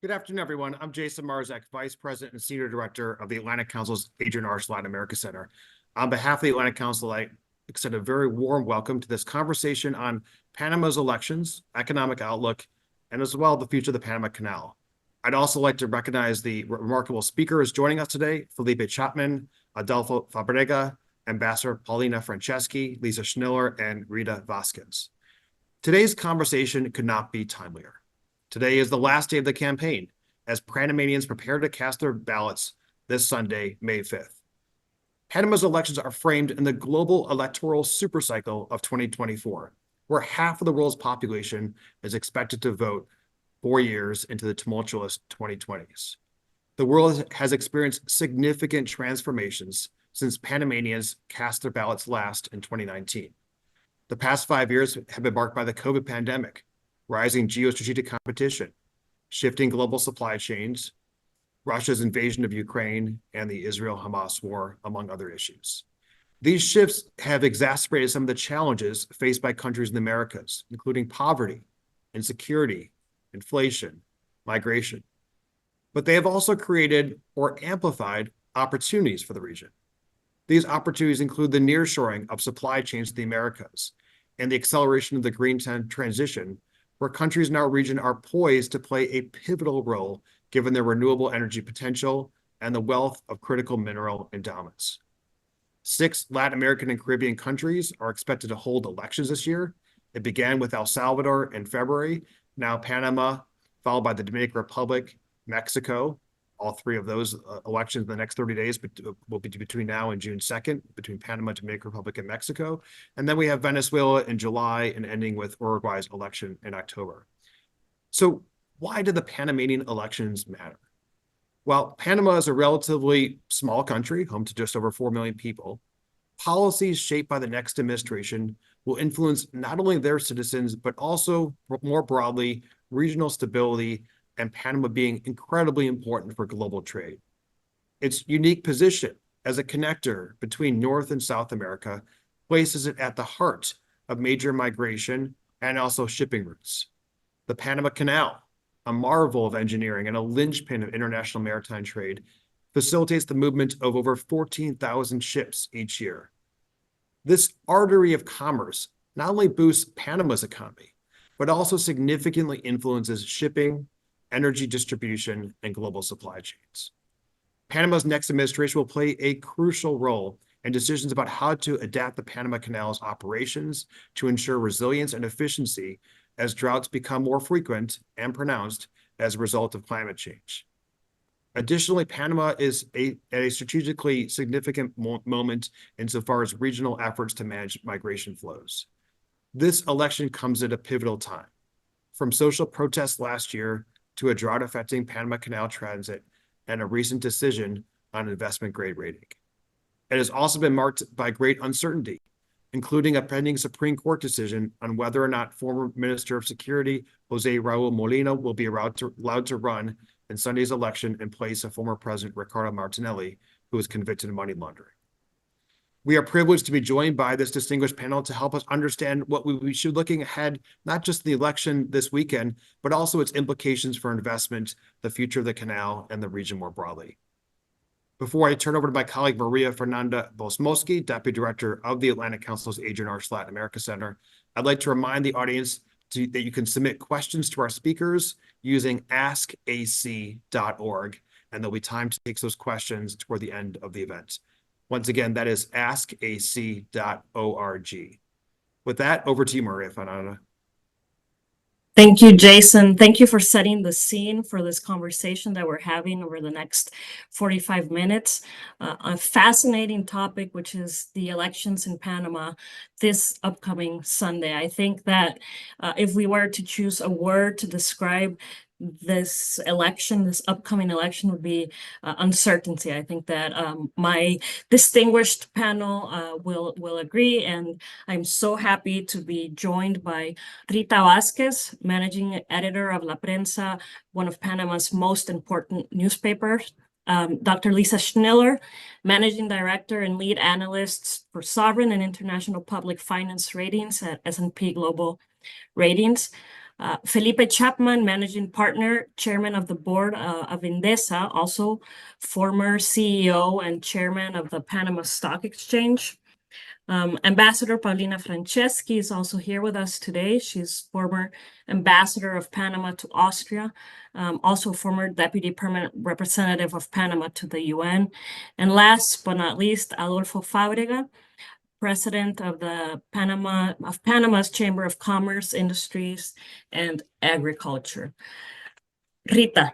Good afternoon, everyone. I'm Jason Marzek, Vice President and Senior Director of the Atlantic Council's Adrian Arch Latin America Center. On behalf of the Atlantic Council, I extend a very warm welcome to this conversation on Panama's elections, economic outlook, and as well the future of the Panama Canal. I'd also like to recognize the remarkable speakers joining us today: Felipe Chapman, Adolfo Fabrega, Ambassador Paulina Franceschi, Lisa Schniller, and Rita Vasquez. Today's conversation could not be timelier. Today is the last day of the campaign as Panamanians prepare to cast their ballots this Sunday, May 5th. Panama's elections are framed in the global electoral supercycle of 2024, where half of the world's population is expected to vote 4 years into the tumultuous 2020s. The world has experienced significant transformations since Panamanians cast their ballots last in 2019. The past 5 years have been marked by the COVID pandemic, rising geostrategic competition, shifting global supply chains, Russia's invasion of Ukraine, and the Israel-Hamas war, among other issues. These shifts have exacerbated some of the challenges faced by countries in the Americas, including poverty, insecurity, inflation, migration. But they have also created or amplified opportunities for the region. These opportunities include the nearshoring of supply chains to the Americas and the acceleration of the green transition, where countries in our region are poised to play a pivotal role given their renewable energy potential and the wealth of critical mineral endowments. 6 Latin American and Caribbean countries are expected to hold elections this year. It began with El Salvador in February, now Panama, followed by the Dominican Republic, Mexico. All 3 of those elections in the next 30 days will be between now and June 2nd, between Panama, Dominican Republic, and Mexico. And then we have Venezuela in July and ending with Uruguay's election in October. So why do the Panamanian elections matter? Well, Panama is a relatively small country, home to just over 4 million people. Policies shaped by the next administration will influence not only their citizens, but also more broadly, regional stability and Panama being incredibly important for global trade. Its unique position as a connector between North and South America places it at the heart of major migration and also shipping routes. The Panama Canal, a marvel of engineering and a linchpin of international maritime trade, facilitates the movement of over 14,000 ships each year. This artery of commerce not only boosts Panama's economy, but also significantly influences shipping, energy distribution, and global supply chains. Panama's next administration will play a crucial role in decisions about how to adapt the Panama Canal's operations to ensure resilience and efficiency as droughts become more frequent and pronounced as a result of climate change. Additionally, Panama is at a strategically significant moment insofar as regional efforts to manage migration flows. This election comes at a pivotal time. From social protests last year to a drought affecting Panama Canal transit and a recent decision on investment grade rating. It has also been marked by great uncertainty, including a pending Supreme Court decision on whether or not former Minister of Security Jose Raul Molina will be allowed to run in Sunday's election in place of former President Ricardo Martinelli, who was convicted of money laundering. We are privileged to be joined by this distinguished panel to help us understand what we should be looking ahead, not just the election this weekend, but also its implications for investment, the future of the canal, and the region more broadly. Before I turn over to my colleague Maria Fernanda Bosmoski, Deputy Director of the Atlantic Council's Adrian Arch Latin America Center, I'd like to remind the audience that you can submit questions to our speakers using askac.org, and there'll be time to take those questions toward the end of the event. Once again, that is askac.org. With that, over to you, Maria Fernanda. Thank you, Jason. Thank you for setting the scene for this conversation that we're having over the next 45 minutes. A fascinating topic, which is the elections in Panama this upcoming Sunday. I think that if we were to choose a word to describe this election, this upcoming election, would be uncertainty. I think that my distinguished panel will agree, and I'm so happy to be joined by Rita Vasquez, managing editor of La Prensa, one of Panama's most important newspapers. Dr. Lisa Schniller, managing director and lead analyst for sovereign and international public finance ratings at S&P Global Ratings. Felipe Chapman, Managing Partner, Chairman of the Board of Indesa, also former CEO and Chairman of the Panama Stock Exchange. Ambassador Paulina Franceschi is also here with us today. She's former ambassador of Panama to Austria, also former deputy permanent representative of Panama to the UN. And last but not least, Adolfo Fábrega, president of the Panama's Chamber of Commerce, Industries, and Agriculture. Rita,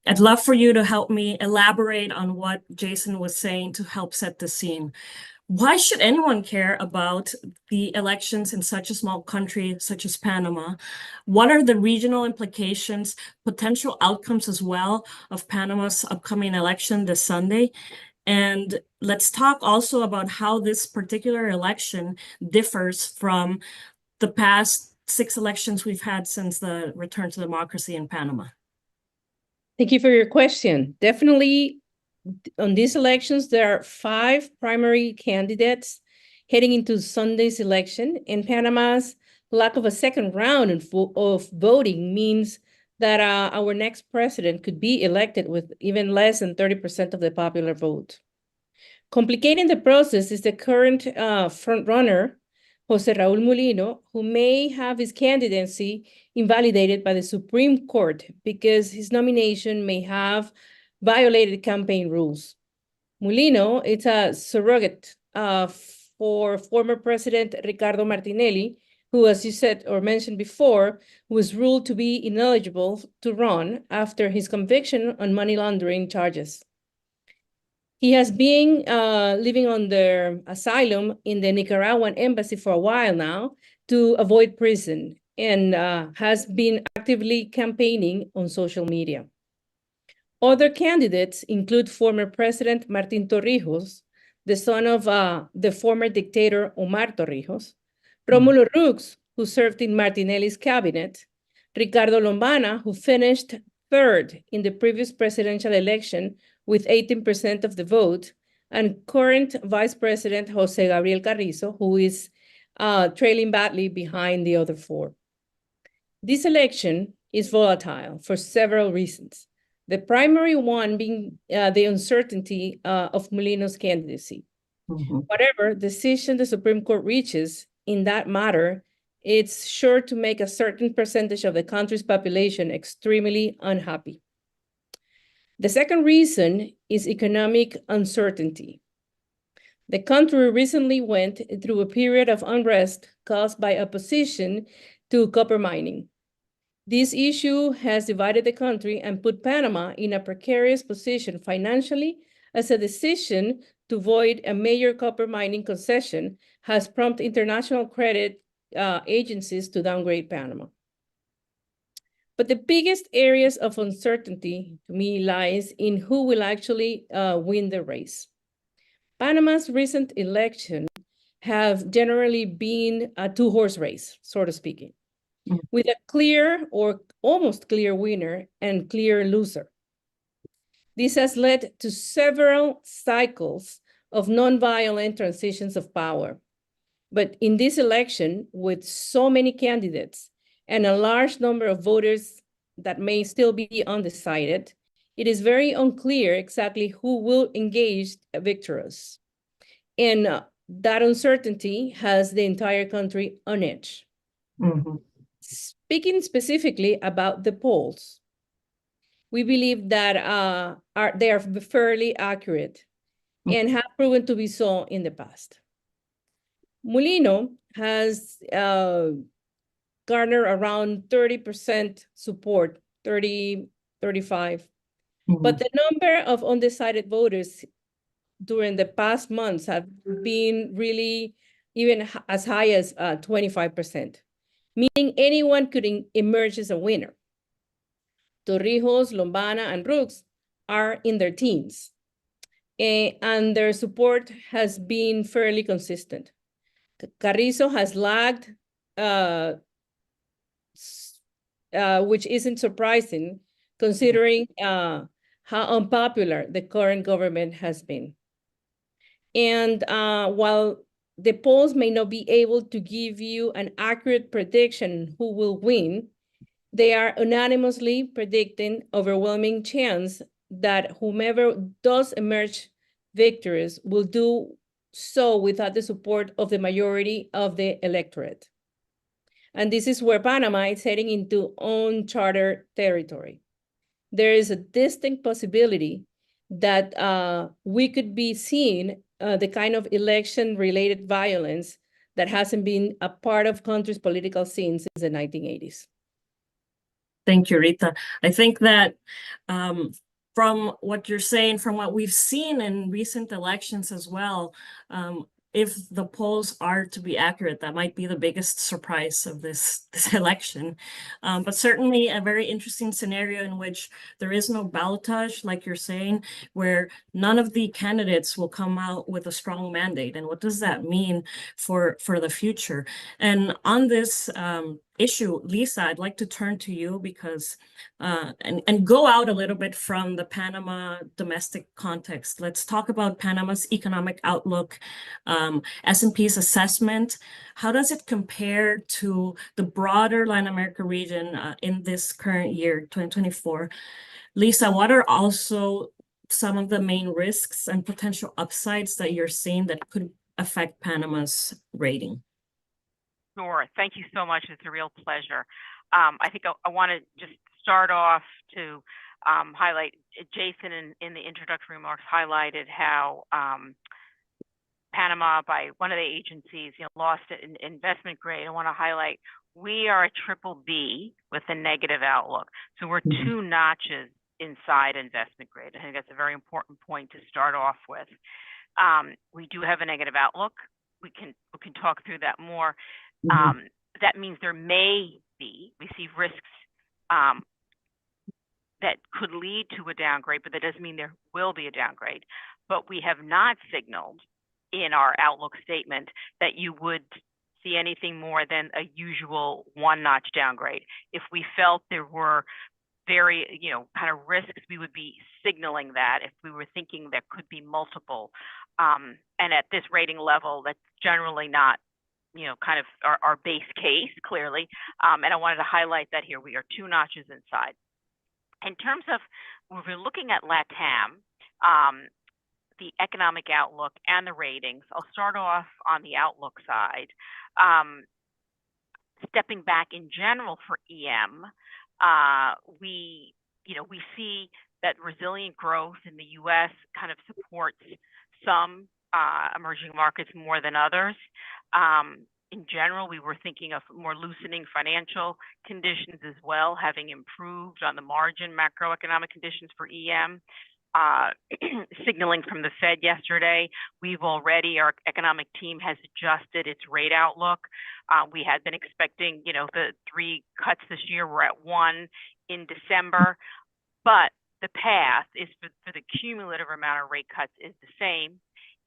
I'd love for you to help me elaborate on what Jason was saying to help set the scene. Why should anyone care about the elections in such a small country such as Panama? What are the regional implications, potential outcomes as well of Panama's upcoming election this Sunday? And let's talk also about how this particular election differs from the past 6 elections we've had since the return to democracy in Panama. Thank you for your question. Definitely, on these elections, there are 5 primary candidates heading into Sunday's election, and Panama's lack of a second round of voting means that our next president could be elected with even less than 30% of the popular vote. Complicating the process is the current frontrunner, Jose Raúl Mulino, who may have his candidacy invalidated by the Supreme Court because his nomination may have violated campaign rules. Mulino is a surrogate for former President Ricardo Martinelli, who, as you said or mentioned before, was ruled to be ineligible to run after his conviction on money laundering charges. He has been living under asylum in the Nicaraguan embassy for a while now to avoid prison and has been actively campaigning on social media. Other candidates include former President Martín Torrijos, the son of the former dictator Omar Torrijos, Rómulo Rux, who served in Martinelli's cabinet, Ricardo Lombana, who finished 3rd in the previous presidential election with 18% of the vote, and current Vice President Jose Gabriel Carrizo, who is trailing badly behind the other 4. This election is volatile for several reasons. The primary one being the uncertainty of Mulino's candidacy. Whatever decision the Supreme Court reaches in that matter, it's sure to make a certain percentage of the country's population extremely unhappy. The second reason is economic uncertainty. The country recently went through a period of unrest caused by opposition to copper mining. This issue has divided the country and put Panama in a precarious position financially, as a decision to void a major copper mining concession has prompted international credit agencies to downgrade Panama. But the biggest areas of uncertainty to me lies in who will actually win the race. Panama's recent election have generally been a 2-horse race, sort of speaking, with a clear or almost clear winner and clear loser. This has led to several cycles of nonviolent transitions of power. But in this election, with so many candidates and a large number of voters that may still be undecided, it is very unclear exactly who will engage victorious. And that uncertainty has the entire country on edge. Speaking specifically about the polls, we believe that they are fairly accurate and have proven to be so in the past. Mulino has garnered around 30% support, 30, 35. But the number of undecided voters during the past months have been really even as high as 25%, meaning anyone could emerge as a winner. Torrijos, Lombana, and Rux are in their teens, and their support has been fairly consistent. Carrizo has lagged, which isn't surprising considering how unpopular the current government has been. And while the polls may not be able to give you an accurate prediction who will win, they are unanimously predicting overwhelming chance that whomever does emerge victorious will do so without the support of the majority of the electorate. And this is where Panama is heading into uncharted territory. There is a distinct possibility that we could be seeing the kind of election-related violence that hasn't been a part of country's political scene since the 1980s. Thank you, Rita. I think that from what you're saying, from what we've seen in recent elections as well, if the polls are to be accurate, that might be the biggest surprise of this election. But certainly a very interesting scenario in which there is no ballotage, like you're saying, where none of the candidates will come out with a strong mandate. And what does that mean for the future? And on this issue, Lisa, I'd like to turn to you because and go out a little bit from the Panama domestic context. Let's talk about Panama's economic outlook, S&P's assessment. How does it compare to the broader Latin America region in this current year, 2024? Lisa, what are also some of the main risks and potential upsides that you're seeing that could affect Panama's rating? Sure. Thank you so much. It's a real pleasure. I think I want to just start off to highlight, Jason in the introductory remarks highlighted how Panama, by one of the agencies, lost an investment grade. I want to highlight we are a BBB with a negative outlook. So we're 2 notches inside investment grade. I think that's a very important point to start off with. We do have a negative outlook. We can talk through that more. That means there may be, we see risks that could lead to a downgrade, but that doesn't mean there will be a downgrade. But we have not signaled in our outlook statement that you would see anything more than a usual 1-notch downgrade. If we felt there were very, kind of risks, we would be signaling that. If we were thinking there could be multiple, and at this rating level, that's generally not, kind of our base case, clearly. And I wanted to highlight that here. We are 2 notches inside. In terms of, when we're looking at LATAM, the economic outlook and the ratings, I'll start off on the outlook side. Stepping back in general for EM, we see that resilient growth in the U.S. kind of supports some emerging markets more than others. In general, we were thinking of more loosening financial conditions as well, having improved on the margin macroeconomic conditions for EM. Signaling from the Fed yesterday, our economic team has adjusted its rate outlook. We had been expecting, the 3 cuts this year. We're at 1 in December, but the path is for the cumulative amount of rate cuts is the same.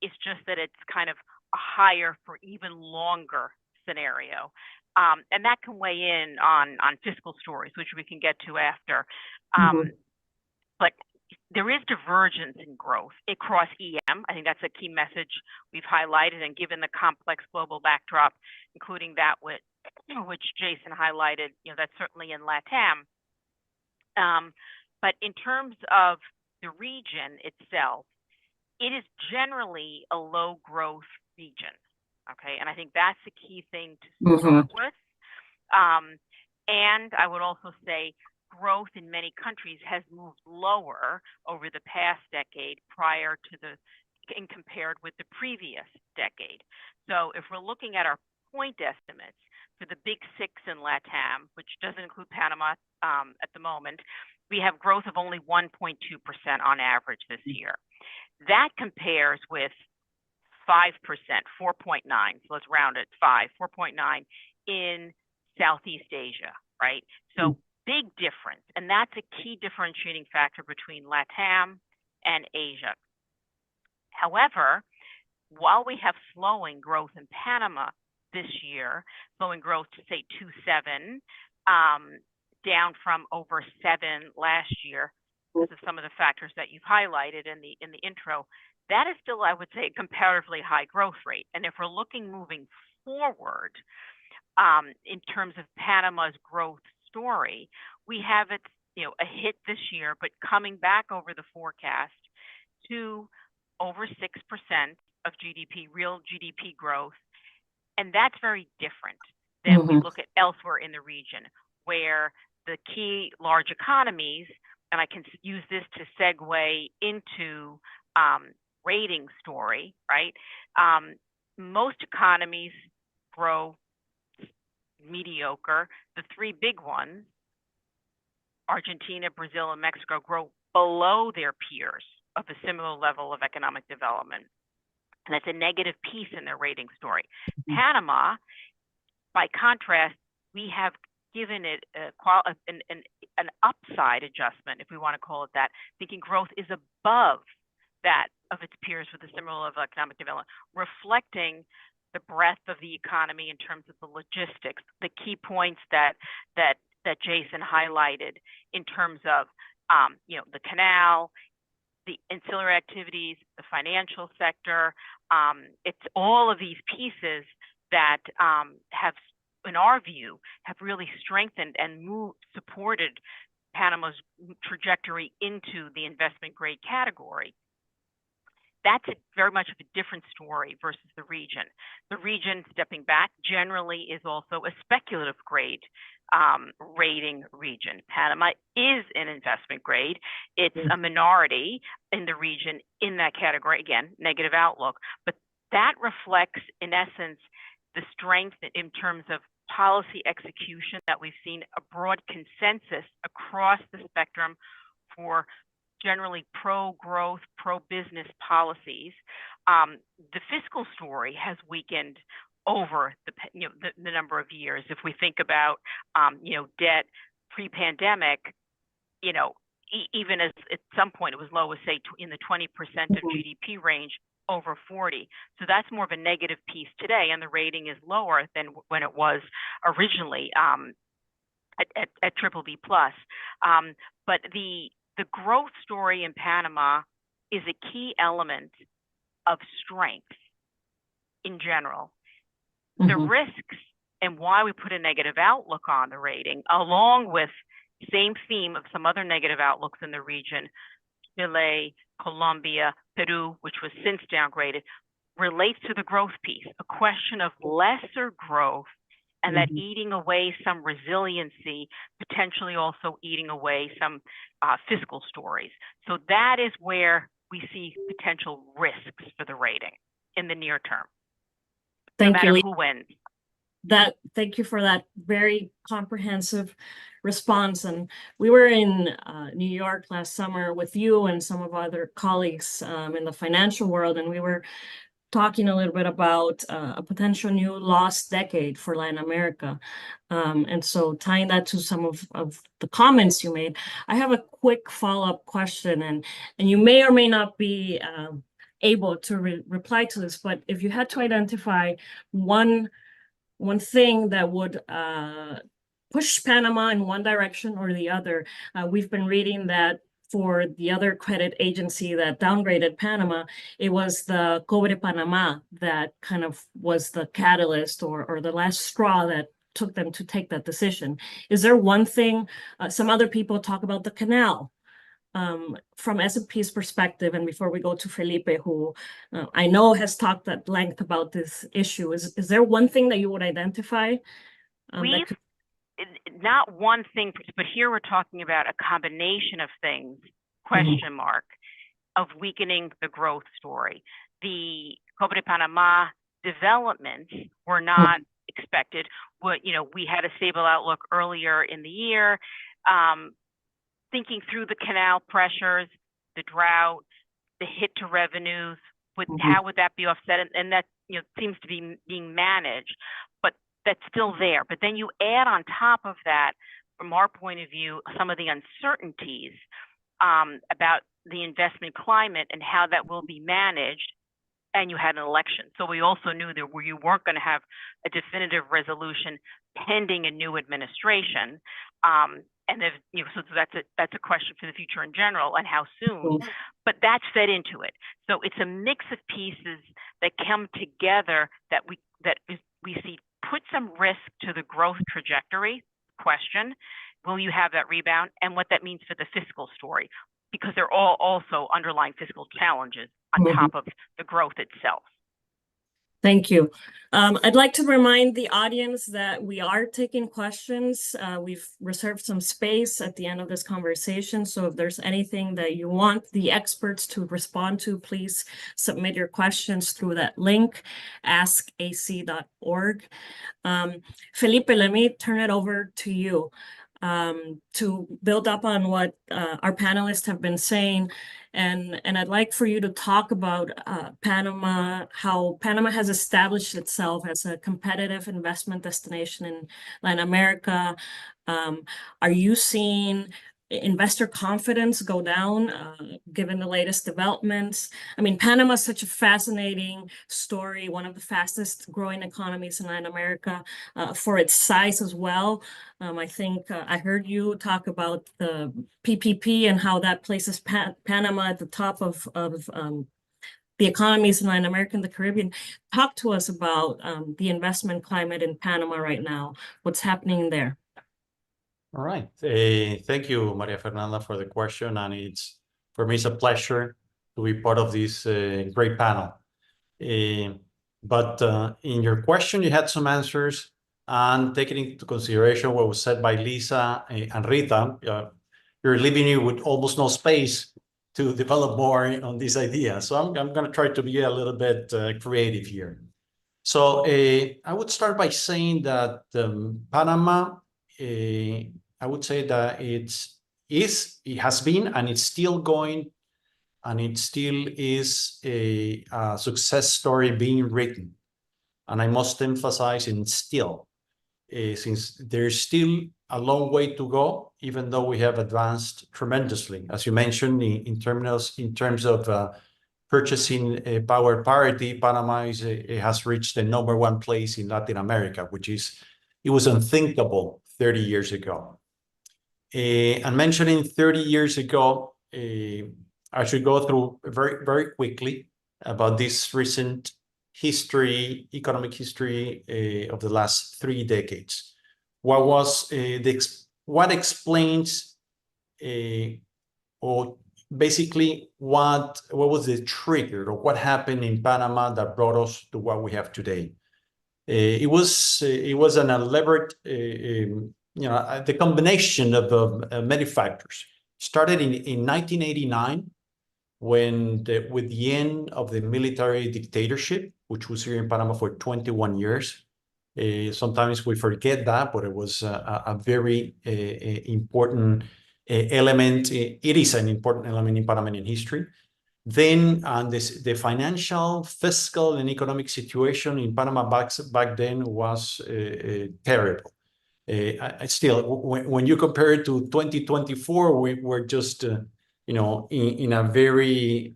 It's just that it's kind of a higher for even longer scenario. And that can weigh in on fiscal stories, which we can get to after. But there is divergence in growth across EM. I think that's a key message we've highlighted, and given the complex global backdrop, including that which Jason highlighted, that's certainly in LATAM. But in terms of the region itself, it is generally a low growth region. Okay, and I think that's the key thing to start with. And I would also say growth in many countries has moved lower over the past decade compared with the previous decade. So if we're looking at our point estimates for the big 6 in LATAM, which doesn't include Panama at the moment, we have growth of only 1.2% on average this year. That compares with 5%, 4.9, so let's round it, 4.9 in Southeast Asia, right? So big difference, and that's a key differentiating factor between LATAM and Asia. However, while we have slowing growth in Panama this year, slowing growth to say 2.7, down from over 7 last year, because of some of the factors that you've highlighted in the intro, that is still, I would say, a comparatively high growth rate. And if we're looking moving forward, in terms of Panama's growth story. We have it, a hit this year, but coming back over the forecast to over 6% of GDP, real GDP growth. And that's very different than we look at elsewhere in the region, where the key large economies, and I can use this to segue into rating story, right? Most economies grow mediocre. The three big ones, Argentina, Brazil, and Mexico, grow below their peers of a similar level of economic development. And that's a negative piece in their rating story. Panama, by contrast, we have given it an upside adjustment, if we want to call it that, thinking growth is above that of its peers with a similar level of economic development, reflecting the breadth of the economy in terms of the logistics, the key points that Jason highlighted in terms of the canal, the ancillary activities, the financial sector. It's all of these pieces that have, in our view, have really strengthened and supported Panama's trajectory into the investment grade category. That's very much of a different story versus the region. The region, stepping back, generally is also a speculative grade rating region. Panama is an investment grade. It's a minority in the region in that category. Again, negative outlook. But that reflects, in essence, the strength in terms of policy execution that we've seen, a broad consensus across the spectrum for generally pro-growth, pro-business policies. The fiscal story has weakened over the number of years. If we think about debt pre-pandemic, even as at some point it was low as say in the 20% of GDP range, over 40. So that's more of a negative piece today, and the rating is lower than when it was originally at BBB+. But the growth story in Panama is a key element of strength in general. The risks and why we put a negative outlook on the rating, along with same theme of some other negative outlooks in the region, Chile, Colombia, Peru, which was since downgraded, relates to the growth piece, a question of lesser growth and that eating away some resiliency, potentially also eating away some fiscal stories. So that is where we see potential risks for the rating in the near term. Thank you, who wins. Thank you for that very comprehensive response. And we were in New York last summer with you and some of our other colleagues in the financial world, and we were talking a little bit about a potential new lost decade for Latin America. And so tying that to some of the comments you made, I have a quick follow-up question, and you may or may not be able to reply to this, but if you had to identify one thing that would push Panama in one direction or the other, we've been reading that for the other credit agency that downgraded Panama, it was the Cobre Panama that kind of was the catalyst or the last straw that took them to take that decision. Is there one thing, some other people talk about the canal, from S&P's perspective, and before we go to Felipe, who I know has talked at length about this issue, is there one thing that you would identify? Not one thing, but here we're talking about a combination of things, question mark, of weakening the growth story. The Cobre Panama developments were not expected. We had a stable outlook earlier in the year. Thinking through the canal pressures, the drought, the hit to revenues, how would that be offset? And that seems to be being managed, but that's still there. But then you add on top of that, from our point of view, some of the uncertainties about the investment climate and how that will be managed, and you had an election. So we also knew that you weren't going to have a definitive resolution pending a new administration. And so that's a question for the future in general and how soon, but that's fed into it. So it's a mix of pieces that come together that we see put some risk to the growth trajectory, question. Will you have that rebound, and what that means for the fiscal story? Because they're all also underlying fiscal challenges on top of the growth itself. Thank you. I'd like to remind the audience that we are taking questions. We've reserved some space at the end of this conversation. So if there's anything that you want the experts to respond to, please submit your questions through that link, askac.org. Felipe, let me turn it over to you to build up on what our panelists have been saying. And I'd like for you to talk about Panama, how Panama has established itself as a competitive investment destination in Latin America. Are you seeing investor confidence go down given the latest developments? I mean, Panama is such a fascinating story, one of the fastest growing economies in Latin America for its size as well. I think I heard you talk about the PPP and how that places Panama at the top of the economies in Latin America and the Caribbean. Talk to us about the investment climate in Panama right now. What's happening there? All right. Thank you, Maria Fernanda, for the question. And for me, it's a pleasure to be part of this great panel. But in your question, you had some answers, and taking into consideration what was said by Lisa and Rita, you're leaving you with almost no space to develop more on this idea. So I'm going to try to be a little bit creative here. So I would start by saying that Panama, I would say that it has been, and it's still going, and it still is a success story being written. And I must emphasize in still, since there's still a long way to go, even though we have advanced tremendously. As you mentioned, in terms of purchasing power parity, Panama has reached the #1 place in Latin America, it was unthinkable 30 years ago. And mentioning 30 years ago, I should go through very, very quickly about this recent history, economic history of the last 3 decades. What explains, or basically what was the trigger, or what happened in Panama that brought us to what we have today? It was an elaborate, the combination of many factors. Started in 1989, with the end of the military dictatorship, which was here in Panama for 21 years. Sometimes we forget that, but it was a very important element. It is an important element in Panamanian history. Then the financial, fiscal, and economic situation in Panama back then was terrible. Still, when you compare it to 2024, we're just in a very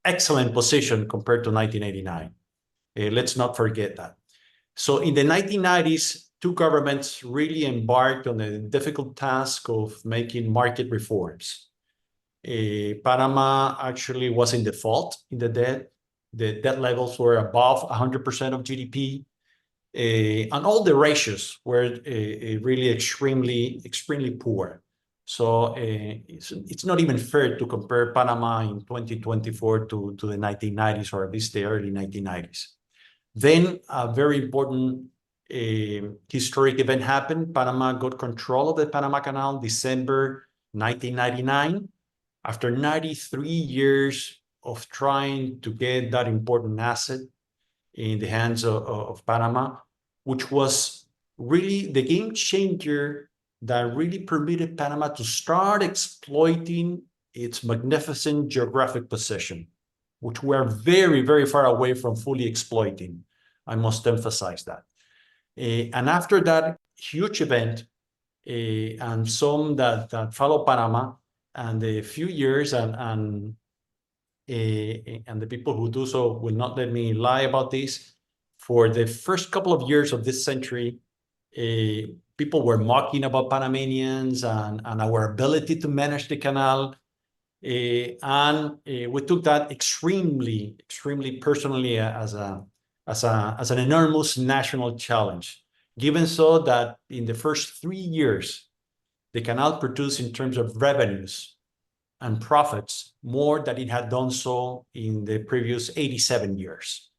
excellent position compared to 1989. Let's not forget that. So in the 1990s, 2 governments really embarked on the difficult task of making market reforms. Panama actually was in default in the debt. The debt levels were above 100% of GDP. And all the ratios were really extremely poor. So it's not even fair to compare Panama in 2024 to the 1990s, or at least the early 1990s. Then a very important historic event happened. Panama got control of the Panama Canal December 1999. After 93 years of trying to get that important asset in the hands of Panama, which was really the game changer that really permitted Panama to start exploiting its magnificent geographic position, which we are very, very far away from fully exploiting. I must emphasize that. And after that huge event, and some that follow Panama, and a few years, and the people who do so will not let me lie about this. For the first couple of years of this century, people were mocking about Panamanians and our ability to manage the canal. And we took that extremely personally as an enormous national challenge. given so that in the first 3 years, the canal produced in terms of revenues and profits more than it had done so in the previous 87 years.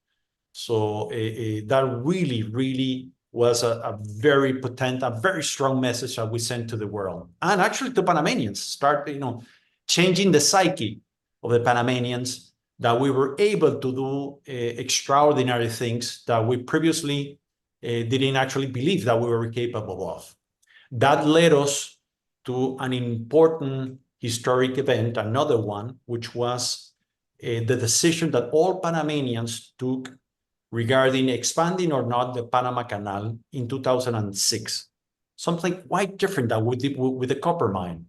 So that really was a very potent, a very strong message that we sent to the world, and actually to Panamanians, start changing the psyche of the Panamanians, that we were able to do extraordinary things that we previously didn't actually believe that we were capable of. That led us to an important historic event, another one, which was the decision that all Panamanians took regarding expanding or not the Panama Canal in 2006. Something quite different that we did with the copper mine,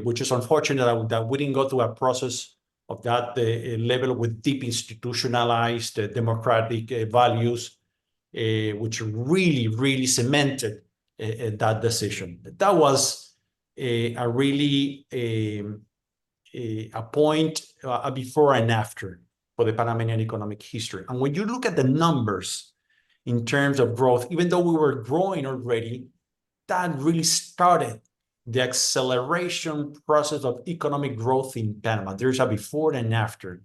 which is unfortunate that we didn't go through a process of that level with deep institutionalized democratic values, which really cemented that decision. That was a point, a before and after for the Panamanian economic history. And when you look at the numbers in terms of growth, even though we were growing already, that really started the acceleration process of economic growth in Panama. There's a before and after.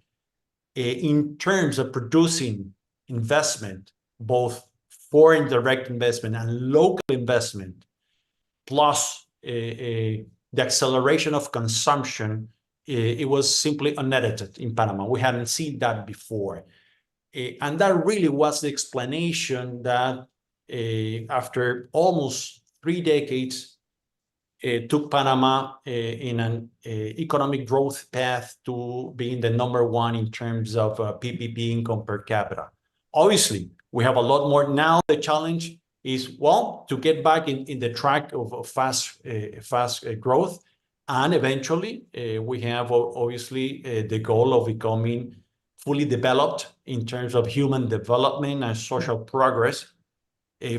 In terms of producing investment, both foreign direct investment and local investment, plus the acceleration of consumption, it was simply unedited in Panama. We hadn't seen that before. And that really was the explanation that after almost 3 decades, took Panama in an economic growth path to being the #1 in terms of PPP income per capita. Obviously, we have a lot more now. The challenge is, well, to get back in the track of fast growth. And eventually, we have obviously the goal of becoming fully developed in terms of human development and social progress,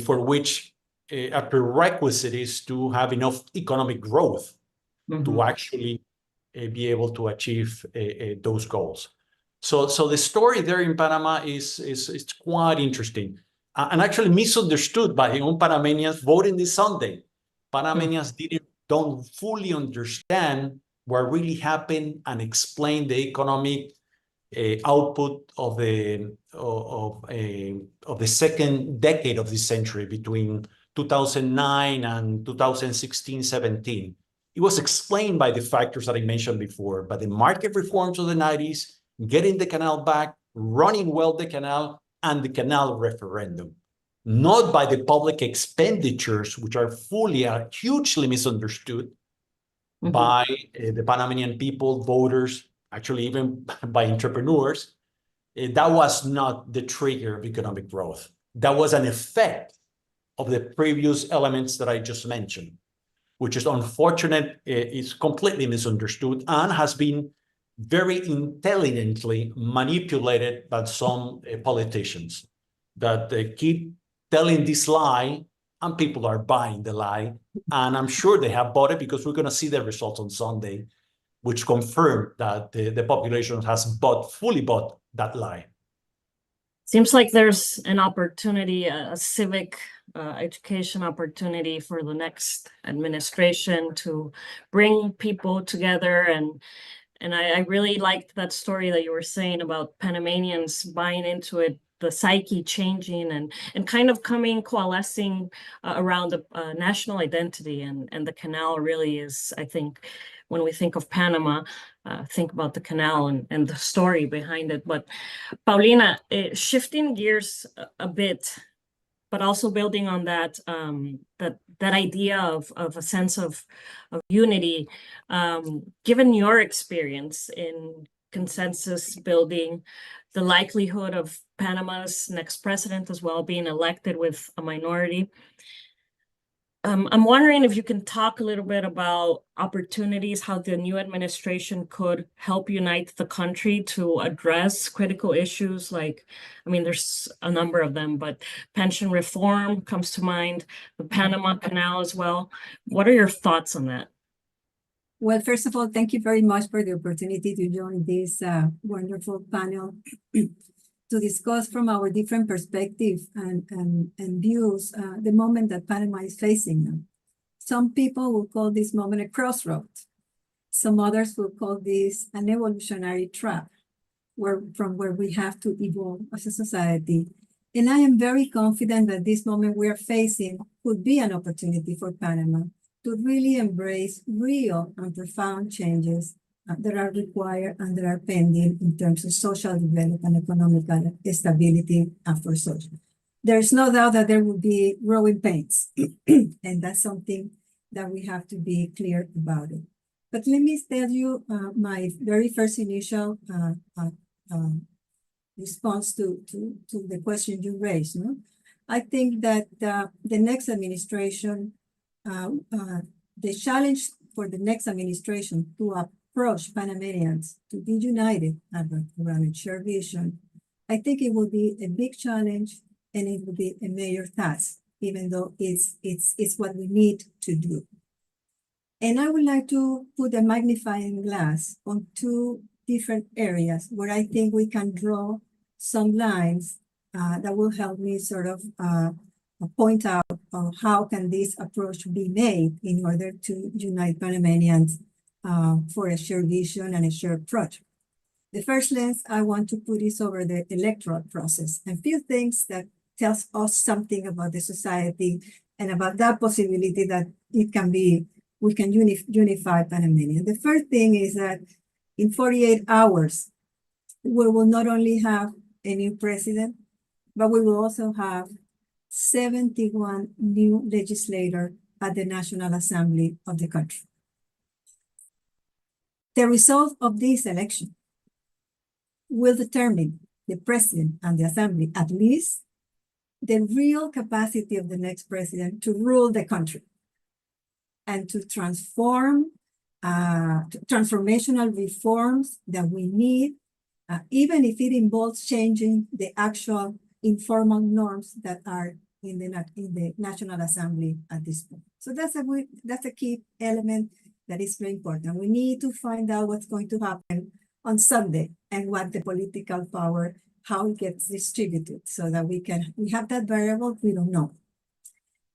for which a prerequisite is to have enough economic growth to actually be able to achieve those goals. So the story there in Panama is quite interesting, and actually misunderstood by the own Panamanians voting this Sunday. Panamanians don't fully understand what really happened and explain the economic output of the second decade of this century, between 2009 and 2016-17. It was explained by the factors that I mentioned before, by the market reforms of the 90s, getting the canal back, running well the canal, and the canal referendum. Not by the public expenditures, which are hugely misunderstood by the Panamanian people, voters, actually even by entrepreneurs. That was not the trigger of economic growth. That was an effect of the previous elements that I just mentioned, which is unfortunate, is completely misunderstood and has been very intelligently manipulated by some politicians that keep telling this lie, and people are buying the lie. And I'm sure they have bought it, because we're going to see the results on Sunday, which confirm that the population has fully bought that lie. Seems like there's an opportunity, a civic education opportunity for the next administration to bring people together. And I really liked that story that you were saying about Panamanians buying into it, the psyche changing and kind of coalescing around the national identity. And the canal really is, I think, when we think of Panama, think about the canal and the story behind it. But Paulina, shifting gears a bit, but also building on that that idea of a sense of unity, given your experience in consensus building, the likelihood of Panama's next president as well being elected with a minority, I'm wondering if you can talk a little bit about opportunities, how the new administration could help unite the country to address critical issues like, I mean, there's a number of them, but pension reform comes to mind, the Panama Canal as well. What are your thoughts on that? Well, first of all, thank you very much for the opportunity to join this wonderful panel. to discuss from our different perspectives and views the moment that Panama is facing now. Some people will call this moment a crossroads. Some others will call this an evolutionary trap, from where we have to evolve as a society. And I am very confident that this moment we are facing could be an opportunity for Panama to really embrace real and profound changes that are required and that are pending in terms of social development, economic stability, and for social. There's no doubt that there will be growing pains, and that's something that we have to be clear about it. But let me tell you my very first initial response to the question you raised. No? I think that the next administration, the challenge for the next administration to approach Panamanians to be united around a shared vision, I think it will be a big challenge and it will be a major task, even though it's what we need to do. And I would like to put a magnifying glass on two different areas where I think we can draw some lines that will help me sort of point out how can this approach be made in order to unite Panamanians for a shared vision and a shared project. The first lens I want to put is over the electoral process and few things that tells us something about the society and about that possibility that it can be, we can unify Panamanians. The first thing is that in 48 hours, we will not only have a new president, but we will also have 71 new legislators at the National Assembly of the country. The result of this election will determine the president and the assembly, at least the real capacity of the next president to rule the country and to transform transformational reforms that we need, even if it involves changing the actual informal norms that are in the National Assembly at this point. So that's a key element that is very important. We need to find out what's going to happen on Sunday and what the political power, how it gets distributed so that we have that variable, we don't know.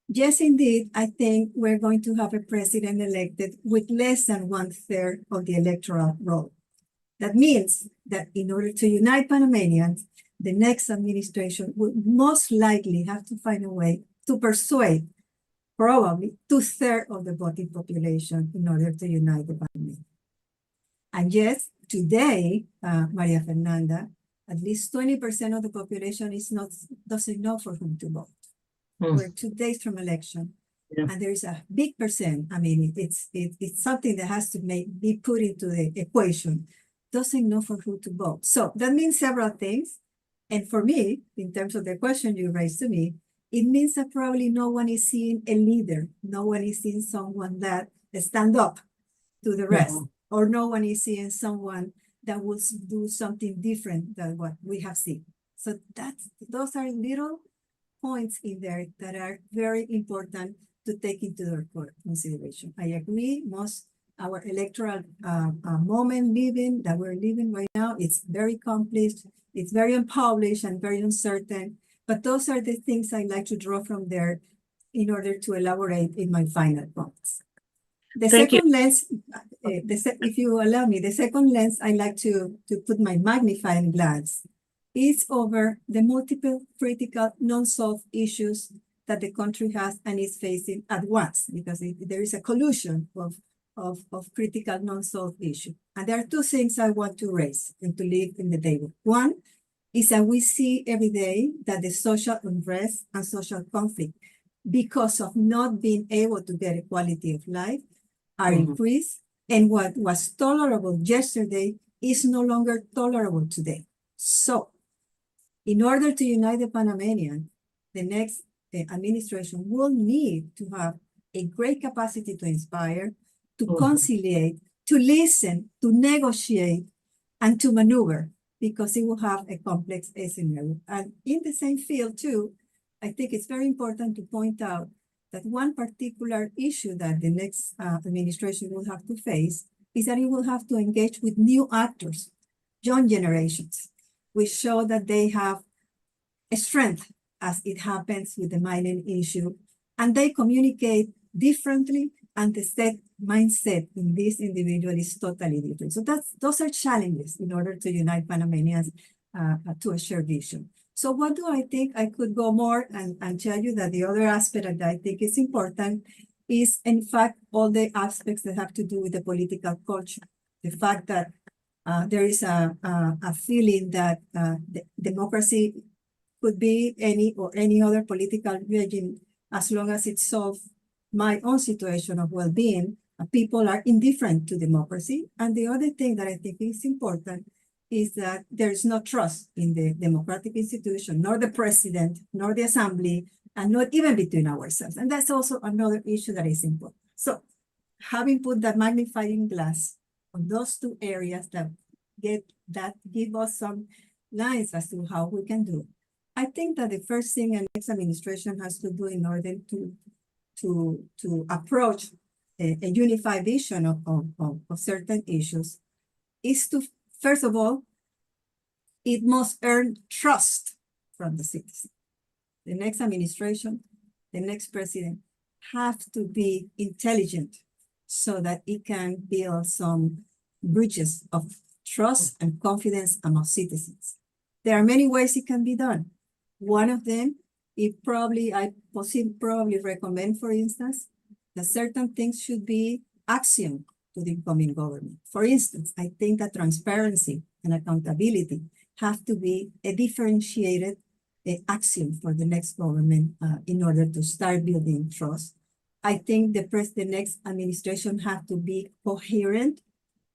Yes, indeed, I think we're going to have a president elected with less than 1/3 of the electoral roll. That means that in order to unite Panamanians, the next administration will most likely have to find a way to persuade probably 2/3 of the voting population in order to unite the Panamanians. And yes, today, Maria Fernanda, at least 20% of the population doesn't know for whom to vote. We're 2 days from election, and there is a big percent. I mean, it's something that has to be put into the equation. Doesn't know for who to vote. So that means several things. And for me, in terms of the question you raised to me, it means that probably no one is seeing a leader. No one is seeing someone that stand up to the rest, or no one is seeing someone that will do something different than what we have seen. So those are little points in there that are very important to take into their consideration. I agree, our electoral moment that we're living right now, it's very complex, it's very unpublished and very uncertain, but those are the things I like to draw from there in order to elaborate in my final points. The second lens, if you allow me, the second lens I like to put my magnifying glass is over the multiple critical non-solved issues that the country has and is facing at once, because there is a collusion of critical non-solved issues. And there are two things I want to raise and to leave in the table. One is that we see every day that the social unrest and social conflict, because of not being able to get a quality of life, are increased. And what was tolerable yesterday is no longer tolerable today. So, in order to unite the Panamanians, the next administration will need to have a great capacity to inspire, to conciliate, to listen, to negotiate, and to maneuver, because it will have a complex scenario. And in the same field too, I think it's very important to point out that one particular issue that the next administration will have to face is that it will have to engage with new actors, young generations. We show that they have a strength as it happens with the mining issue, and they communicate differently, and the set mindset in this individual is totally different. So those are challenges in order to unite Panamanians to a shared vision. So what do I think? I could go more and tell you that the other aspect that I think is important is, in fact, all the aspects that have to do with the political culture. The fact that there is a feeling that democracy could be any other political regime as long as it solves my own situation of well-being. People are indifferent to democracy. And the other thing that I think is important is that there is no trust in the democratic institution, nor the president, nor the assembly, and not even between ourselves. And that's also another issue that is important. So having put that magnifying glass on those two areas that give us some lines as to how we can do it, I think that the first thing an next administration has to do in order to approach a unified vision of certain issues is to, first of all, it must earn trust from the citizens. The next administration, the next president have to be intelligent so that it can build some bridges of trust and confidence among citizens. There are many ways it can be done. One of them, I probably recommend, for instance, that certain things should be axiom to the incoming government. For instance, I think that transparency and accountability have to be a differentiated axiom for the next government in order to start building trust. I think the next administration have to be coherent.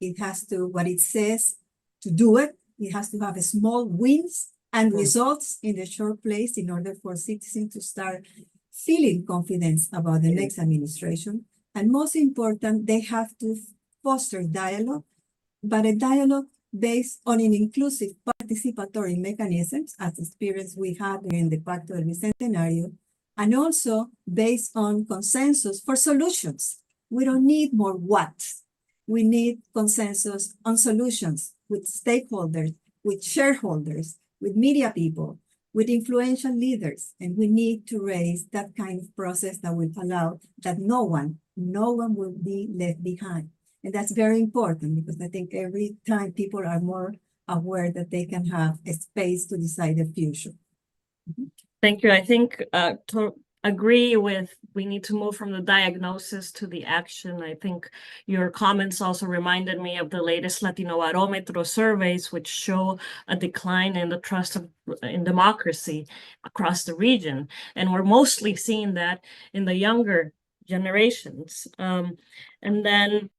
It has to, what it says, to do it. It has to have small wins and results in the short place in order for citizens to start feeling confidence about the next administration. And most important, they have to foster dialogue, but a dialogue based on an inclusive participatory mechanisms, as experience we had during the Pacto del Bicentenario, and also based on consensus for solutions. We don't need more whats. We need consensus on solutions with stakeholders, with shareholders, with media people, with influential leaders. And we need to raise that kind of process that will allow that no one will be left behind. And that's very important because I think every time people are more aware that they can have a space to decide the future. Thank you. I think to agree with, we need to move from the diagnosis to the action. I think your comments also reminded me of the latest Latino Barometro surveys, which show a decline in the trust in democracy across the region. And we're mostly seeing that in the younger generations. And then,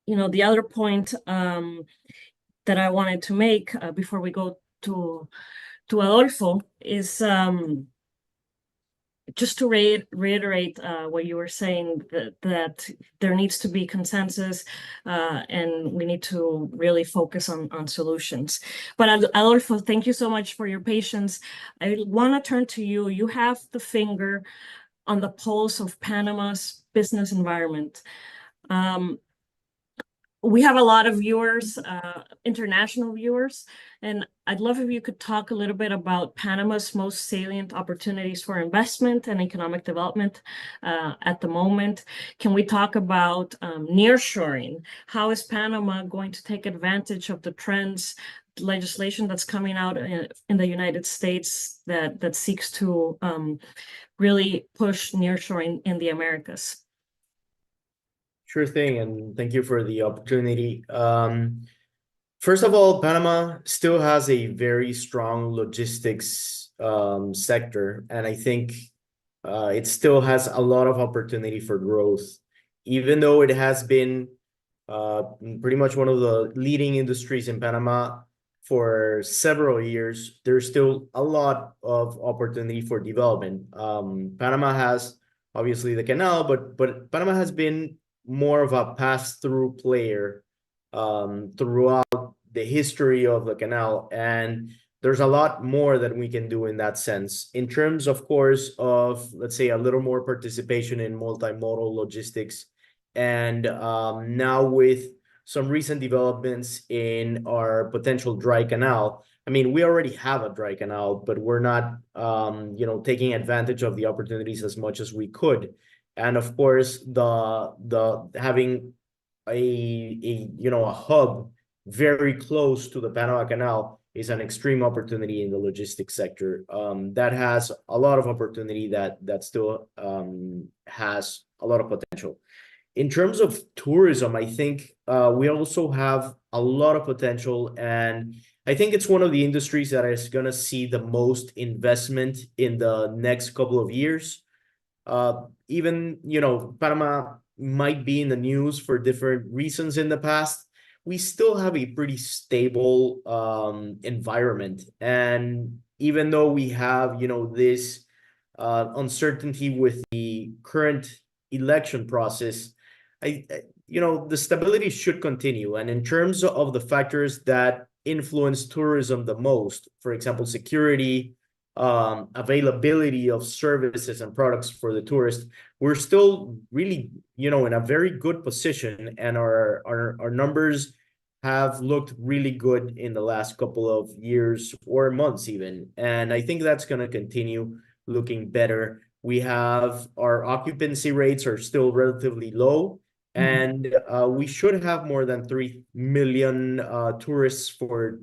the other point that I wanted to make before we go to Adolfo is just to reiterate what you were saying, that there needs to be consensus and we need to really focus on solutions. But Adolfo, thank you so much for your patience. I want to turn to you. You have the finger on the pulse of Panama's business environment. We have a lot of viewers, international viewers, and I'd love if you could talk a little bit about Panama's most salient opportunities for investment and economic development at the moment. Can we talk about nearshoring? How is Panama going to take advantage of the trends, legislation that's coming out in the United States that seeks to really push nearshoring in the Americas? Sure thing, and thank you for the opportunity. First of all, Panama still has a very strong logistics sector, and I think it still has a lot of opportunity for growth. Even though it has been pretty much one of the leading industries in Panama for several years, there's still a lot of opportunity for development. Panama has obviously the canal, but Panama has been more of a pass-through player throughout the history of the canal, and there's a lot more that we can do in that sense in terms, of course, of, let's say, a little more participation in multimodal logistics. And now with some recent developments in our potential dry canal. I mean, we already have a dry canal, but we're not, taking advantage of the opportunities as much as we could. And of course, the having a hub very close to the Panama Canal is an extreme opportunity in the logistics sector. That has a lot of opportunity that still has a lot of potential. In terms of tourism, I think we also have a lot of potential, and I think it's one of the industries that is going to see the most investment in the next couple of years. Even, Panama might be in the news for different reasons in the past. We still have a pretty stable environment. And even though we have, this uncertainty with the current election process, the stability should continue. And in terms of the factors that influence tourism the most, for example, security, availability of services and products for the tourist, we're still really, in a very good position, and our numbers have looked really good in the last couple of years or months even. And I think that's going to continue looking better. We have our occupancy rates are still relatively low, and we should have more than 3 million tourists for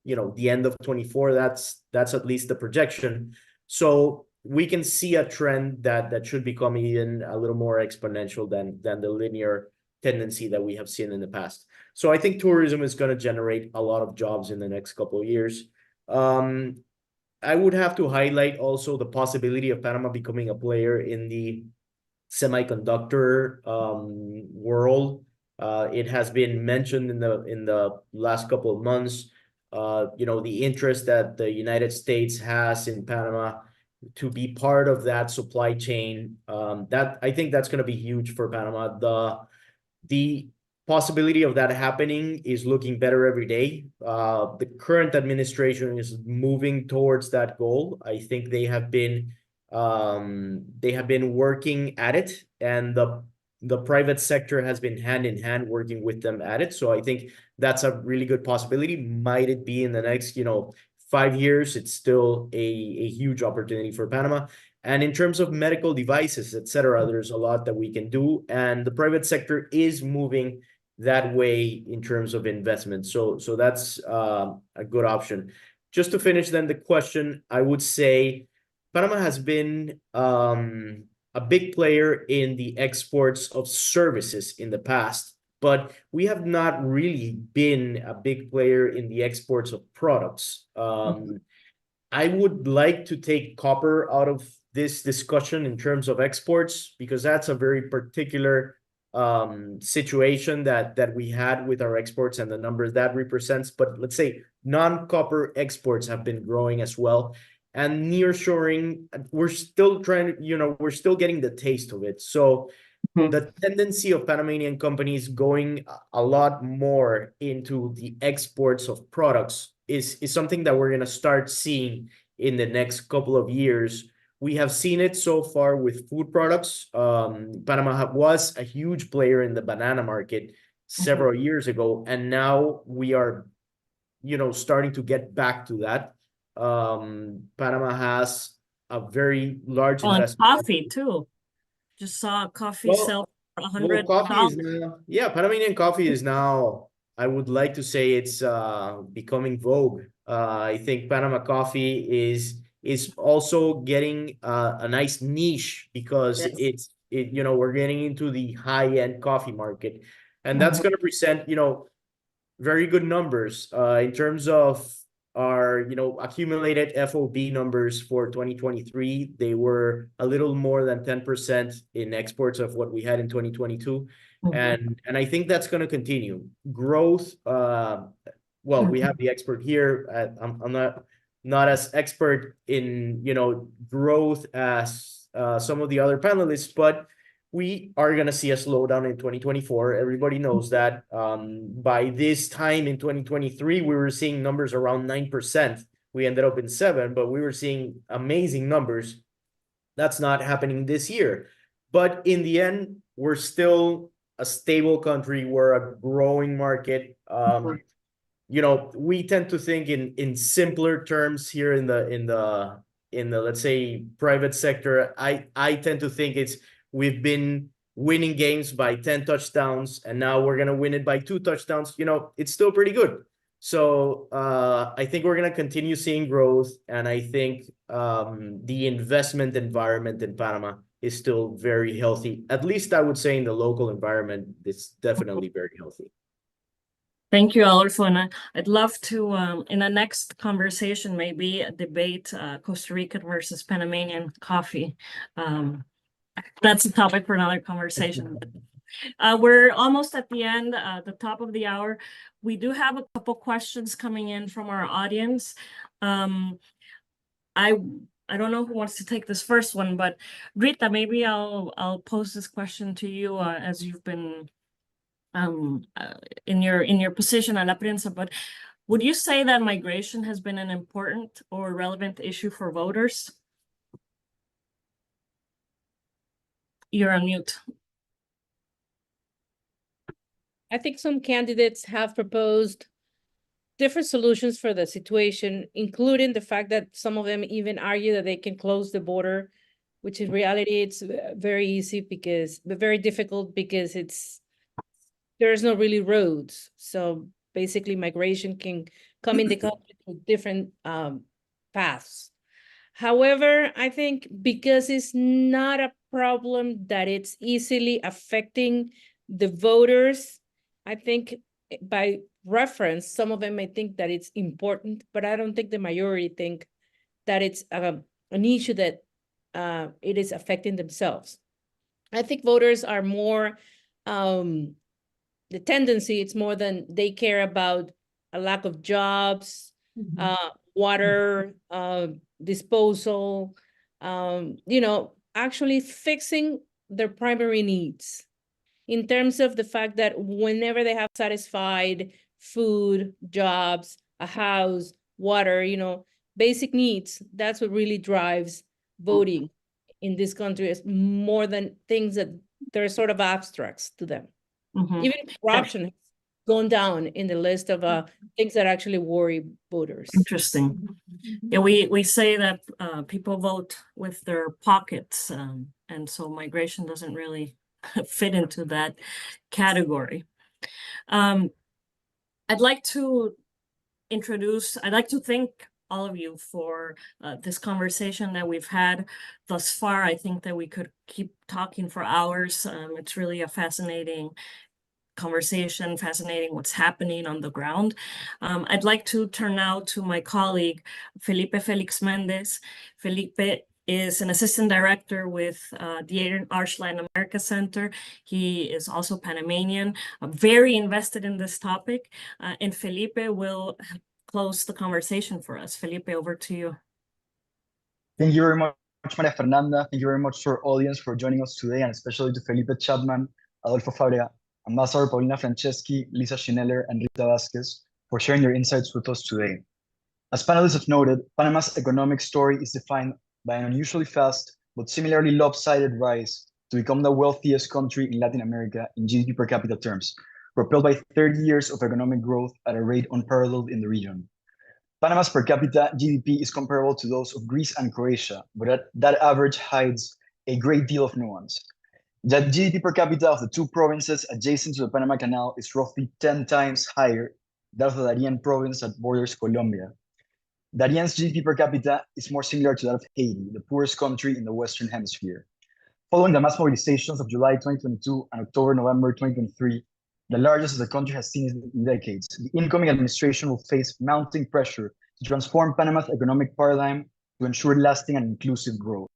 the end of 24. That's at least the projection. So we can see a trend that should become even a little more exponential than the linear tendency that we have seen in the past. So I think tourism is going to generate a lot of jobs in the next couple of years. I would have to highlight also the possibility of Panama becoming a player in the semiconductor world. It has been mentioned in the last couple of months. The interest that the United States has in Panama to be part of that supply chain. That I think that's going to be huge for Panama. The possibility of that happening is looking better every day. The current administration is moving towards that goal. I think they have been working at it, and the private sector has been hand in hand working with them at it. So I think that's a really good possibility. Might it be in the next 5 years? It's still a huge opportunity for Panama. And in terms of medical devices, etc., there's a lot that we can do, and the private sector is moving that way in terms of investment. So that's a good option. Just to finish then the question, I would say Panama has been a big player in the exports of services in the past, but we have not really been a big player in the exports of products. I would like to take copper out of this discussion in terms of exports, because that's a very particular situation that we had with our exports and the numbers that represents. But let's say non-copper exports have been growing as well. And nearshoring, we're still we're still getting the taste of it. So the tendency of Panamanian companies going a lot more into the exports of products is something that we're going to start seeing in the next couple of years. We have seen it so far with food products. Panama was a huge player in the banana market several years ago, and now we are, starting to get back to that. Panama has a very large investment. Coffee too. Just saw coffee sell for $100. Coffee is now, Panamanian coffee is now, I would like to say it's becoming vogue. I think Panama coffee is also getting a nice niche, because we're getting into the high-end coffee market, and that's going to present very good numbers in terms of our accumulated FOB numbers for 2023. They were a little more than 10% in exports of what we had in 2022, and I think that's going to continue growth. We have the expert here. I'm not as expert in growth as some of the other panelists, but we are going to see a slowdown in 2024. Everybody knows that. By this time in 2023, we were seeing numbers around 9%. We ended up in 7%, but we were seeing amazing numbers. That's not happening this year. But in the end, we're still a stable country. We're a growing market. You know, we tend to think in simpler terms here in the let's say private sector. I tend to think we've been winning games by 10 touchdowns and now we're gonna win it by 2 touchdowns. You know, it's still pretty good. So I think we're gonna continue seeing growth, and I think the investment environment in Panama is still very healthy. At least I would say in the local environment, it's definitely very healthy. Thank you, Adolfo. And I'd love to, in the next conversation, maybe debate Costa Rican versus Panamanian coffee. That's a topic for another conversation. We're almost at the end, the top of the hour. We do have a couple questions coming in from our audience. I don't know who wants to take this first one, but Rita, maybe I'll pose this question to you as you've been in your position at La Prensa, but would you say that migration has been an important or relevant issue for voters? You're on mute. I think some candidates have proposed different solutions for the situation, including the fact that some of them even argue that they can close the border, which in reality it's very easy but very difficult because there's no really roads. So basically migration can come in the country through different paths. However, I think because it's not a problem that it's easily affecting the voters, I think by reference, some of them may think that it's important, but I don't think the majority think that it's an issue that it is affecting themselves. I think voters are more, the tendency, it's more than they care about a lack of jobs, water, disposal, you know, actually fixing their primary needs in terms of the fact that whenever they have satisfied food, jobs, a house, water, you know, basic needs, that's what really drives voting in this country, is more than things that they're sort of abstracts to them. Even corruption has gone down in the list of things that actually worry voters. Interesting. Yeah, we say that people vote with their pockets, and so migration doesn't really fit into that category. I'd like to thank all of you for this conversation that we've had thus far. I think that we could keep talking for hours. It's really a fascinating conversation, fascinating what's happening on the ground. I'd like to turn now to my colleague, Felipe Felix Mendez. Felipe is an assistant director with the Adrian Arch Latin America Center. He is also Panamanian, very invested in this topic, and Felipe will close the conversation for us. Felipe, over to you. Thank you very much, Maria Fernanda. Thank you very much to our audience for joining us today, and especially to Felipe Chapman, Adolfo Fabrea, Ambassador Paulina Franceschi, Lisa Schneller, and Rita Vasquez for sharing their insights with us today. As panelists have noted, Panama's economic story is defined by an unusually fast but similarly lopsided rise to become the wealthiest country in Latin America in GDP per capita terms, propelled by 30 years of economic growth at a rate unparalleled in the region. Panama's per capita GDP is comparable to those of Greece and Croatia, but that average hides a great deal of nuance. The GDP per capita of the two provinces adjacent to the Panama Canal is roughly 10 times higher than of the Darien province that borders Colombia. Darien's GDP per capita is more similar to that of Haiti, the poorest country in the Western Hemisphere. Following the mass mobilizations of July 2022 and October-November 2023, the largest the country has seen in decades, the incoming administration will face mounting pressure to transform Panama's economic paradigm to ensure lasting and inclusive growth.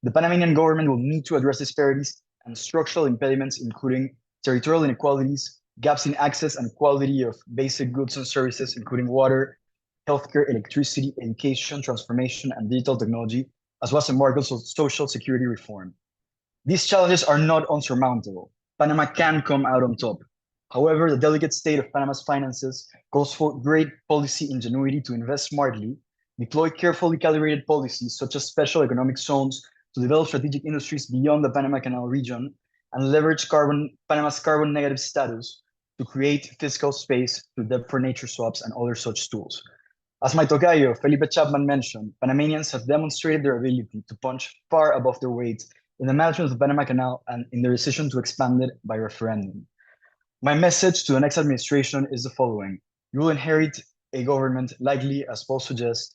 The Panamanian government will need to address disparities and structural impediments, including territorial inequalities, gaps in access and quality of basic goods and services, including water, healthcare, electricity, education, transformation, and digital technology, as well as a market social security reform. These challenges are not unsurmountable. Panama can come out on top. However, the delicate state of Panama's finances calls for great policy ingenuity to invest smartly, deploy carefully calibrated policies such as special economic zones to develop strategic industries beyond the Panama Canal region, and leverage Panama's carbon negative status to create fiscal space through debt for nature swaps and other such tools. As my tocayo, Felipe Chapman, mentioned, Panamanians have demonstrated their ability to punch far above their weight in the management of the Panama Canal and in their decision to expand it by referendum. My message to the next administration is the following. You will inherit a government, likely, as Paul suggests,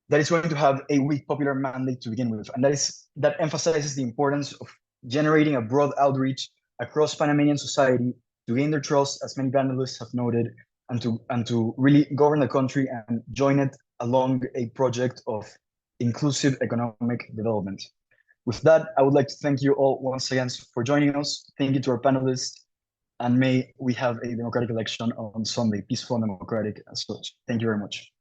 that is going to have a weak popular mandate to begin with, and that emphasizes the importance of generating a broad outreach across Panamanian society to gain their trust, as many panelists have noted, and to really govern the country and join it along a project of inclusive economic development. With that, I would like to thank you all once again for joining us. Thank you to our panelists, and may we have a democratic election on Sunday, peaceful and democratic as such. Thank you very much.